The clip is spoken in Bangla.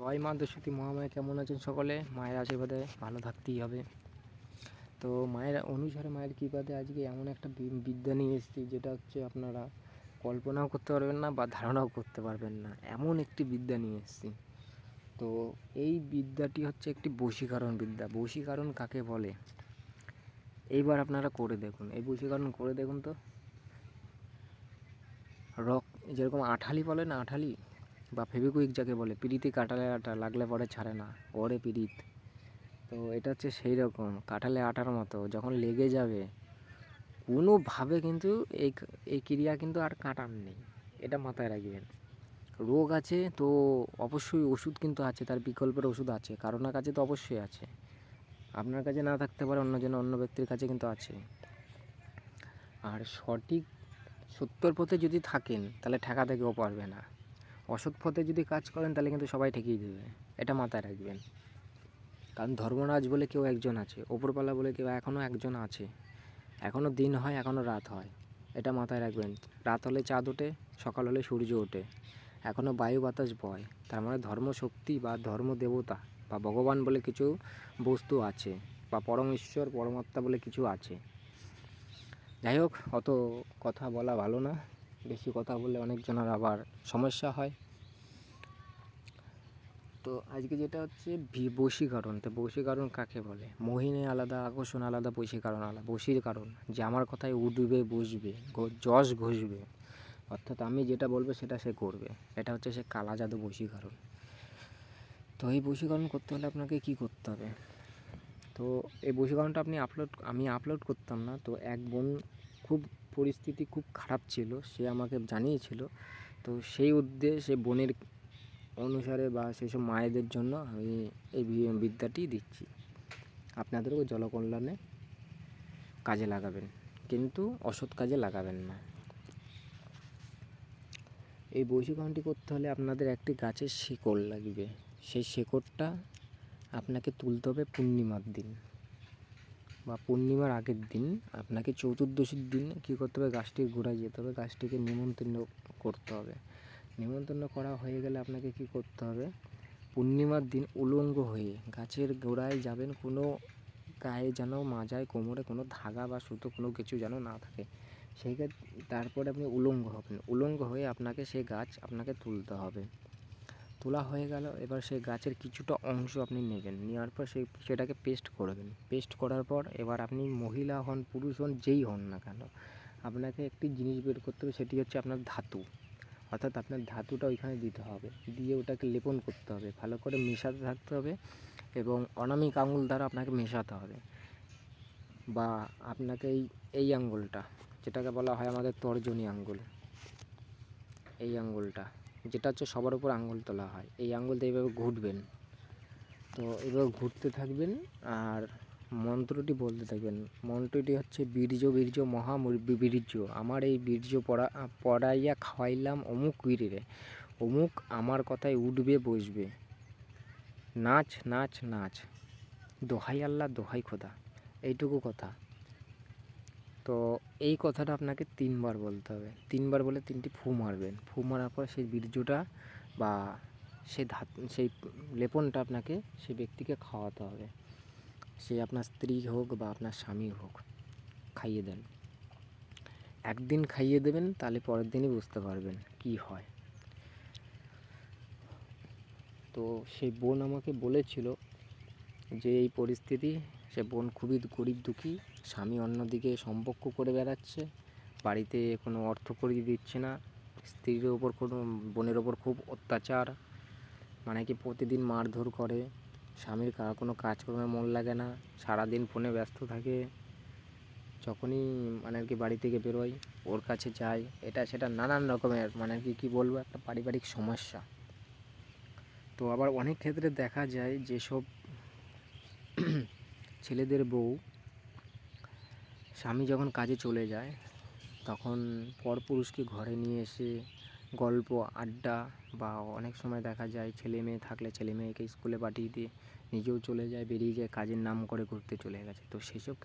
জয় মা দশরথী মহামায়া, কেমন আছেন সকলে? মায়ের আশীর্বাদে ভালো থাকতেই হবে। তো মায়ের অনুসারে, মায়ের কৃপাতে আজকে এমন একটা বিদ্যা নিয়ে এসেছি, যেটা হচ্ছে আপনারা কল্পনাও করতে পারবেন না বা ধারণাও করতে পারবেন না, এমন একটি বিদ্যা নিয়ে এসেছি। তো এই বিদ্যাটি হচ্ছে একটি বশীকরণ বিদ্যা। বশীকরণ কাকে বলে এইবার আপনারা করে দেখুন। এই বশীকরণ করে দেখুন তো। যেরকম আঠালি বলে না, আঠালি বা ফেভিকুইক যাকে বলে, পিরিতি কাঁঠালের আটা লাগলে পরে ছাড়ে না, ওরে পিরিত। তো এটা হচ্ছে সেই রকম কাঁঠালের আটার মতো, যখন লেগে যাবে কোনোভাবে কিন্তু এই ক্রিয়া কিন্তু আর কাটার নেই, এটা মাথায় রাখবেন। রোগ আছে তো অবশ্যই ওষুধ কিন্তু আছে, তার বিকল্পের ওষুধ আছে, কারোর কাছে তো অবশ্যই আছে। আপনার কাছে না থাকতে পারে, অন্য ব্যক্তির কাছে কিন্তু আছে। আর সঠিক সত্যর পথে যদি থাকেন তাহলে ঠেকাতে কেউ পারবে না। অসৎ পথে যদি কাজ করেন তাহলে কিন্তু সবাই ঠেকিয়ে দেবে, এটা মাথায় রাখবেন। কারণ ধর্মরাজ বলে কেউ একজন আছে, ওপরপালা বলে কেউ এখনও একজন আছে। এখনও দিন হয়, এখনও রাত হয়, এটা মাথায় রাখবেন। রাত হলে চাঁদ ওঠে, সকাল হলে সূর্য ওঠে, এখনও বায়ু বাতাস বয়। তার মানে ধর্মশক্তি বা ধর্মদেবতা বা ভগবান বলে কিছু বস্তু আছে, বা পরম ঈশ্বর পরমাত্মা বলে কিছু আছে। যাই হোক, অত কথা বলা ভালো না, বেশি কথা বললে অনেকজনের আবার সমস্যা হয়। তো আজকে যেটা হচ্ছে বশীকরণ। তো বশীকরণ কাকে বলে? মোহিনী আলাদা, আকর্ষণ আলাদা, বশীকরণ আলাদা। বশীকরণ যে আমার কথায় উঠবে, বসবে, যশ ঘষবে, অর্থাৎ আমি যেটা বলবো সেটা সে করবে, এটা হচ্ছে সে কালা জাদু বশীকরণ। তো এই বশীকরণ করতে হলে আপনাকে কি করতে হবে? তো এই বশীকরণটা আমি আপলোড করতাম না। তো এক বোন খুব পরিস্থিতি খুব খারাপ ছিল, সে আমাকে জানিয়েছিল। তো সেই উদ্দেশ্যে বোনের অনুসারে বা সেসব মায়েদের জন্য আমি এই বিদ্যাটি দিচ্ছি। আপনাদেরও জনকল্যাণে কাজে লাগাবেন, কিন্তু অসৎ কাজে লাগাবেন না। এই বশীকরণটি করতে হলে আপনাদের একটি গাছের শিকড় লাগবে। সেই শিকড়টা আপনাকে তুলতে হবে পূর্ণিমার দিন বা পূর্ণিমার আগের দিন। আপনাকে চতুর্দশীর দিন কী করতে হবে? গাছটির গোড়ায় যেতে হবে, গাছটিকে নিমন্ত্রণ করতে হবে। নিমন্ত্রণ করা হয়ে গেলে আপনাকে কি করতে হবে? পূর্ণিমার দিন উলঙ্গ হয়ে গাছের গোড়ায় যাবেন। কোনো গায়ে যেন মাজায় কোমরে কোনো ধাগা বা সুতো কোনো কিছু যেন না থাকে। তারপরে আপনি উলঙ্গ হবেন। উলঙ্গ হয়ে আপনাকে সেই গাছ আপনাকে তুলতে হবে। তোলা হয়ে গেল, এবার সেই গাছের কিছুটা অংশ আপনি নেবেন, নেওয়ার পর সেটাকে পেস্ট করবেন। পেস্ট করার পর এবার আপনি মহিলা হন, পুরুষ হন, যেই হন না কেন, আপনাকে একটি জিনিস বের করতে হবে, সেটি হচ্ছে আপনার ধাতু। অর্থাৎ আপনার ধাতুটা ওইখানে দিতে হবে, দিয়ে ওটাকে লেপন করতে হবে, ভালো করে মেশাতে থাকতে হবে, এবং অনামিক আঙুল দ্বারা আপনাকে মেশাতে হবে। বা আপনাকে এই আঙুলটা, যেটাকে বলা হয় আমাদের তর্জনী আঙুল, এই আঙুলটা যেটা হচ্ছে সবার উপর আঙুল তোলা হয়, এই আঙুল দিয়ে এইভাবে ঘুরবেন। তো এইভাবে ঘুরতে থাকবেন আর মন্ত্রটি বলতে থাকবেন। মন্ত্রটি হচ্ছে বীর্য বীর্য বীর্য, আমার এই বীর্য পড়াইয়া খাওয়াইলাম অমুক বীরে, অমুক আমার কথায় উঠবে বসবে, নাচ নাচ নাচ, দোহাই আল্লাহ দোহাই খোদা, এইটুকু কথা। তো এই কথাটা আপনাকে 3 বার বলতে হবে। 3 বার বলে 3টি ফু মারবেন। ফু মারার পর সেই বীর্যটা বা সেই লেপনটা আপনাকে সেই ব্যক্তিকে খাওয়াতে হবে। সে আপনার স্ত্রী হোক বা আপনার স্বামী হোক, খাইয়ে দেন। একদিন খাইয়ে দেবেন, তাহলে পরের দিনই বুঝতে পারবেন কি হয়। তো সেই বোন আমাকে বলেছিল যে এই পরিস্থিতি, সে বোন খুবই গরিব দুঃখী, স্বামী অন্যদিকে সম্পর্ক করে বেড়াচ্ছে, বাড়িতে কোনো অর্থ করিয়ে দিচ্ছে না, স্ত্রীর ওপর বোনের ওপর খুব অত্যাচার, মানে কি প্রতিদিন মারধর করে, স্বামীর কোনো কাজকর্মে মন লাগে না, সারাদিন ফোনে ব্যস্ত থাকে, যখনই মানে আর কি বাড়ি থেকে বেরোয় ওর কাছে যায়, এটা সেটা নানান রকমের মানে আর কি কী বলবো, একটা পারিবারিক সমস্যা। তো আবার অনেক ক্ষেত্রে দেখা যায় যেসব ছেলেদের বউ স্বামী যখন কাজে চলে যায়, তখন পরপুরুষকে ঘরে নিয়ে এসে গল্প আড্ডা, বা অনেক সময় দেখা যায় ছেলে মেয়ে থাকলে ছেলে মেয়েকে স্কুলে পাঠিয়ে দিয়ে নিজেও চলে যায়, বেরিয়ে যায়, কাজের নাম করে ঘুরতে চলে গেছে। তো সেসব